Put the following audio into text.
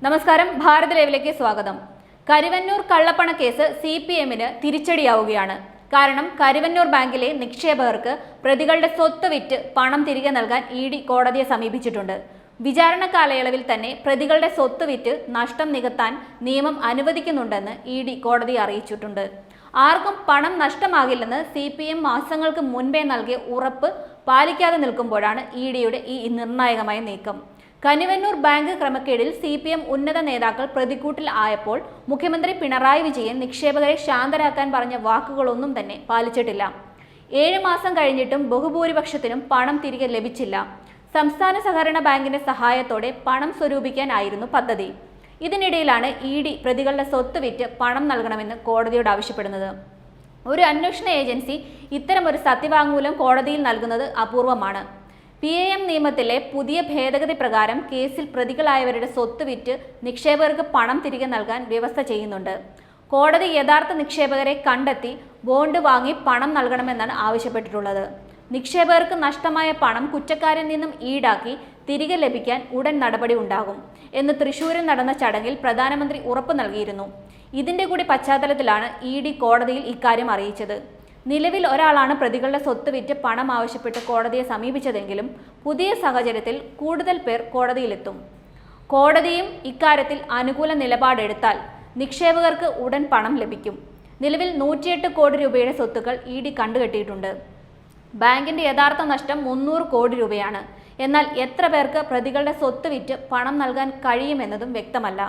നമസ്കാരം, ഭാരത് ലൈവിലേക്ക് സ്വാഗതം. കരുവന്നൂർ കള്ളപ്പണ കേസ് CPMന് തിരിച്ചടിയാവുകയാണ്. കാരണം കരുവന്നൂർ ബാങ്കിലെ നിക്ഷേപകർക്ക് പ്രതികളുടെ സ്വത്ത് വിറ്റ് പണം തിരികെ നൽകാൻ ED കോടതിയെ സമീപിച്ചിട്ടുണ്ട്. വിചാരണ കാലയളവിൽ തന്നെ പ്രതികളുടെ സ്വത്ത് വിറ്റ് നഷ്ടം നികത്താൻ നിയമം അനുവദിക്കുന്നുണ്ടെന്ന് ED കോടതിയെ അറിയിച്ചിട്ടുണ്ട്. ആർക്കും പണം നഷ്ടമാകില്ലെന്ന് CPM മാസങ്ങൾക്ക് മുൻപേ നൽകിയ ഉറപ്പ് പാലിക്കാതെ നിൽക്കുമ്പോഴാണ് EDയുടെ ഈ നിർണായകമായ നീക്കം. കരുവന്നൂർ ബാങ്ക് ക്രമക്കേടിൽ CPM ഉന്നത നേതാക്കൾ പ്രതിക്കൂട്ടിൽ ആയപ്പോൾ മുഖ്യമന്ത്രി പിണറായി വിജയൻ നിക്ഷേപകരെ ശാന്തരാക്കാൻ പറഞ്ഞ വാക്കുകളൊന്നും തന്നെ പാലിച്ചിട്ടില്ല. 7 മാസം കഴിഞ്ഞിട്ടും ബഹുഭൂരിപക്ഷത്തിനും പണം തിരികെ ലഭിച്ചില്ല. സംസ്ഥാന സഹകരണ ബാങ്കിന്റെ സഹായത്തോടെ പണം സ്വരൂപിക്കാനായിരുന്നു പദ്ധതി. ഇതിനിടയിലാണ് ED പ്രതികളുടെ സ്വത്ത് വിറ്റ് പണം നൽകണമെന്ന് കോടതിയോട് ആവശ്യപ്പെടുന്നത്. ഒരു അന്വേഷണ ഏജൻസി ഇത്തരമൊരു സത്യവാങ്മൂലം കോടതിയിൽ നൽകുന്നത് അപൂർവമാണ്. PAM നിയമത്തിലെ പുതിയ ഭേദഗതി പ്രകാരം കേസിൽ പ്രതികളായവരുടെ സ്വത്ത് വിറ്റ് നിക്ഷേപകർക്ക് പണം തിരികെ നൽകാൻ വ്യവസ്ഥ ചെയ്യുന്നുണ്ട്. കോടതി യഥാർത്ഥ നിക്ഷേപകരെ കണ്ടെത്തി ബോണ്ട് വാങ്ങി പണം നൽകണമെന്നാണ് ആവശ്യപ്പെട്ടിട്ടുള്ളത്. നിക്ഷേപകർക്ക് നഷ്ടമായ പണം കുറ്റക്കാരിൽ നിന്നും ഈടാക്കി തിരികെ ലഭിക്കാൻ ഉടൻ നടപടി ഉണ്ടാകും എന്ന് തൃശൂരിൽ നടന്ന ചടങ്ങിൽ പ്രധാനമന്ത്രി ഉറപ്പ് നൽകിയിരുന്നു. ഇതിന്റെ കൂടി പശ്ചാത്തലത്തിലാണ് ED കോടതിയിൽ ഇക്കാര്യം അറിയിച്ചത്. നിലവിൽ ഒരാളാണ് പ്രതികളുടെ സ്വത്ത് വിറ്റ് പണം ആവശ്യപ്പെട്ട് കോടതിയെ സമീപിച്ചതെങ്കിലും പുതിയ സാഹചര്യത്തിൽ കൂടുതൽ പേർ കോടതിയിലെത്തും. കോടതിയും ഇക്കാര്യത്തിൽ അനുകൂല നിലപാടെടുത്താൽ നിക്ഷേപകർക്ക് ഉടൻ പണം ലഭിക്കും. നിലവിൽ 108 കോടി രൂപയുടെ സ്വത്തുക്കൾ ED കണ്ടുകെട്ടിയിട്ടുണ്ട്. ബാങ്കിന്റെ യഥാർത്ഥ നഷ്ടം 300 കോടി രൂപയാണ്. എന്നാൽ എത്ര പേർക്ക് പ്രതികളുടെ സ്വത്ത് വിറ്റ് പണം നൽകാൻ കഴിയുമെന്നതും വ്യക്തമല്ല.